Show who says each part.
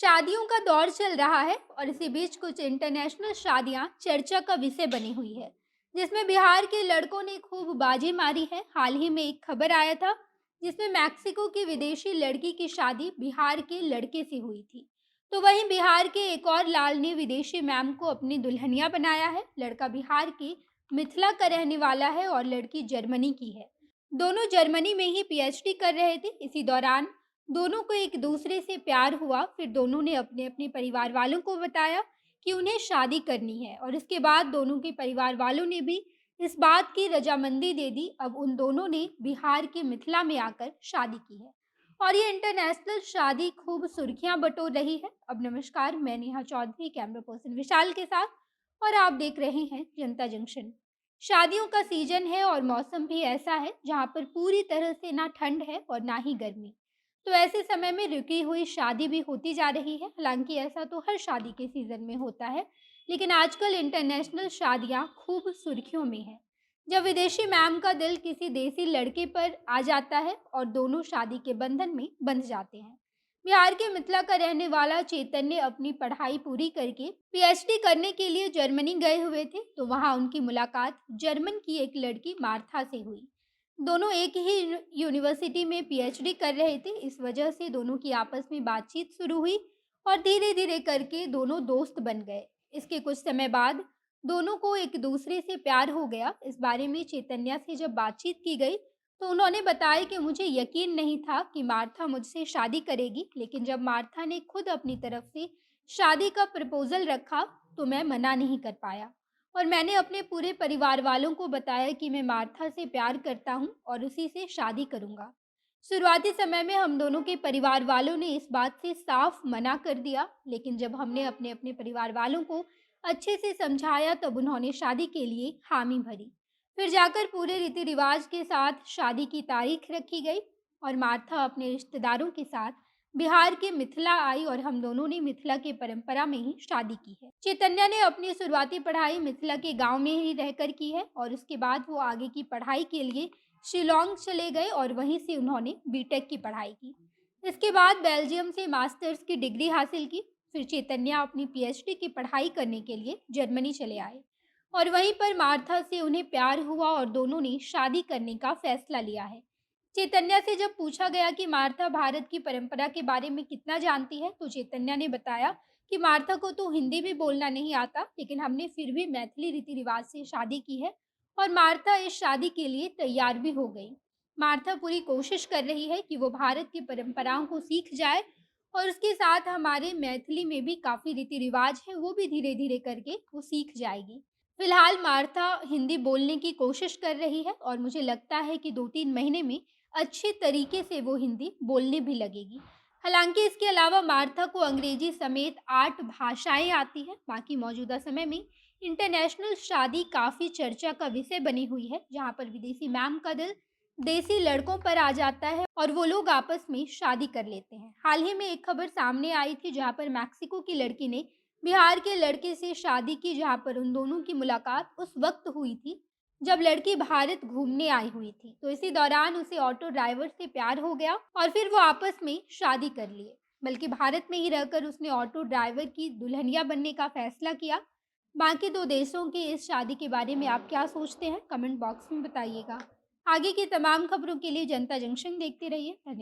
Speaker 1: शादियों का दौर चल रहा है और इसी बीच कुछ इंटरनेशनल शादियां चर्चा का विषय बनी हुई है, जिसमें बिहार के लड़कों ने खूब बाजी मारी है। हाल ही में एक खबर आया था जिसमें मैक्सिको की विदेशी लड़की की शादी बिहार के लड़के से हुई थी। तो वहीं बिहार के एक और लाल ने विदेशी मैम को अपनी दुल्हनिया बनाया है। लड़का बिहार के मिथिला का रहने वाला है और लड़की जर्मनी की है। दोनों जर्मनी में ही पीएचडी कर रहे थे। इसी दौरान दोनों को एक दूसरे से प्यार हुआ। फिर दोनों ने अपने अपने परिवार वालों को बताया कि उन्हें शादी करनी है और इसके बाद दोनों के परिवार वालों ने भी इस बात की रजामंदी दे दी। अब उन दोनों ने बिहार के मिथिला में आकर शादी की है और ये इंटरनेशनल शादी खूब सुर्खियां बटोर रही है। अब नमस्कार, मैं नेहा चौधरी कैमरा पर्सन विशाल के साथ और आप देख रहे हैं जनता जंक्शन। शादियों का सीजन है और मौसम भी ऐसा है जहाँ पर पूरी तरह से ना ठंड है और ना ही गर्मी। तो ऐसे समय में रुकी हुई शादी भी होती जा रही है। हालांकि ऐसा तो हर शादी के सीजन में होता है, लेकिन आजकल इंटरनेशनल शादियां खूब सुर्खियों में है। जब विदेशी मैम का दिल किसी देसी लड़के पर आ जाता है और दोनों शादी के बंधन में बंध जाते हैं। बिहार के मिथिला का रहने वाला चैतन्य अपनी पढ़ाई पूरी करके पीएचडी करने के लिए जर्मनी गए हुए थे। तो वहां उनकी मुलाकात जर्मन की एक लड़की मार्था से हुई। दोनों एक ही यूनिवर्सिटी में पीएचडी कर रहे थे। इस वजह से दोनों की आपस में बातचीत शुरू हुई और धीरे धीरे करके दोनों दोस्त बन गए। इसके कुछ समय बाद दोनों को एक दूसरे से प्यार हो गया। इस बारे में चैतन्या से जब बातचीत की गई तो उन्होंने बताया कि मुझे यकीन नहीं था कि मार्था मुझसे शादी करेगी, लेकिन जब मार्था ने खुद अपनी तरफ से शादी का प्रपोजल रखा तो मैं मना नहीं कर पाया और मैंने अपने पूरे परिवार वालों को बताया कि मैं मार्था से प्यार करता हूँ और उसी से शादी करूँगा। शुरुआती समय में हम दोनों के परिवार वालों ने इस बात से साफ मना कर दिया, लेकिन जब हमने अपने अपने परिवार वालों को अच्छे से समझाया तब उन्होंने शादी के लिए हामी भरी। फिर जाकर पूरे रीति रिवाज के साथ शादी की तारीख रखी गई और मार्था अपने रिश्तेदारों के साथ बिहार के मिथिला आई और हम दोनों ने मिथिला की परंपरा में ही शादी की है। चैतन्या ने अपनी शुरुआती पढ़ाई मिथिला के गांव में ही रहकर की है और उसके बाद वो आगे की पढ़ाई के लिए शिलोंग चले गए और वहीं से उन्होंने बीटेक की पढ़ाई की। इसके बाद बेल्जियम से मास्टर्स की डिग्री हासिल की। फिर चैतन्या अपनी पीएचडी की पढ़ाई करने के लिए जर्मनी चले आए और वहीं पर मार्था से उन्हें प्यार हुआ और दोनों ने शादी करने का फैसला लिया है। चैतन्या से जब पूछा गया कि मार्था भारत की परंपरा के बारे में कितना जानती है, तो चैतन्या ने बताया कि मार्था को तो हिंदी भी बोलना नहीं आता, लेकिन हमने फिर भी मैथिली रीति रिवाज से शादी की है और मार्था इस शादी के लिए तैयार भी हो गई। मार्था पूरी कोशिश कर रही है कि वो भारत की परंपराओं को सीख जाए और उसके साथ हमारे मैथिली में भी काफ़ी रीति रिवाज है, वो भी धीरे धीरे करके वो सीख जाएगी। फिलहाल मार्था हिंदी बोलने की कोशिश कर रही है और मुझे लगता है कि 2-3 महीने में अच्छे तरीके से वो हिंदी बोलने भी लगेगी। हालांकि इसके अलावा मार्था को अंग्रेजी समेत 8 भाषाएं आती हैं। बाकी मौजूदा समय में इंटरनेशनल शादी काफ़ी चर्चा का विषय बनी हुई है, जहाँ पर विदेशी मैम का दिल देसी लड़कों पर आ जाता है और वो लोग आपस में शादी कर लेते हैं। हाल ही में एक खबर सामने आई थी जहाँ पर मैक्सिको की लड़की ने बिहार के लड़के से शादी की, जहाँ पर उन दोनों की मुलाकात उस वक्त हुई थी जब लड़की भारत घूमने आई हुई थी। तो इसी दौरान उसे ऑटो ड्राइवर से प्यार हो गया और फिर वो आपस में शादी कर लिए। बल्कि भारत में ही रहकर उसने ऑटो ड्राइवर की दुल्हनिया बनने का फैसला किया। बाकी दो देशों की इस शादी के बारे में आप क्या सोचते हैं, कमेंट बॉक्स में बताइएगा। आगे की तमाम खबरों के लिए जनता जंक्शन देखते रहिए। धन्यवाद।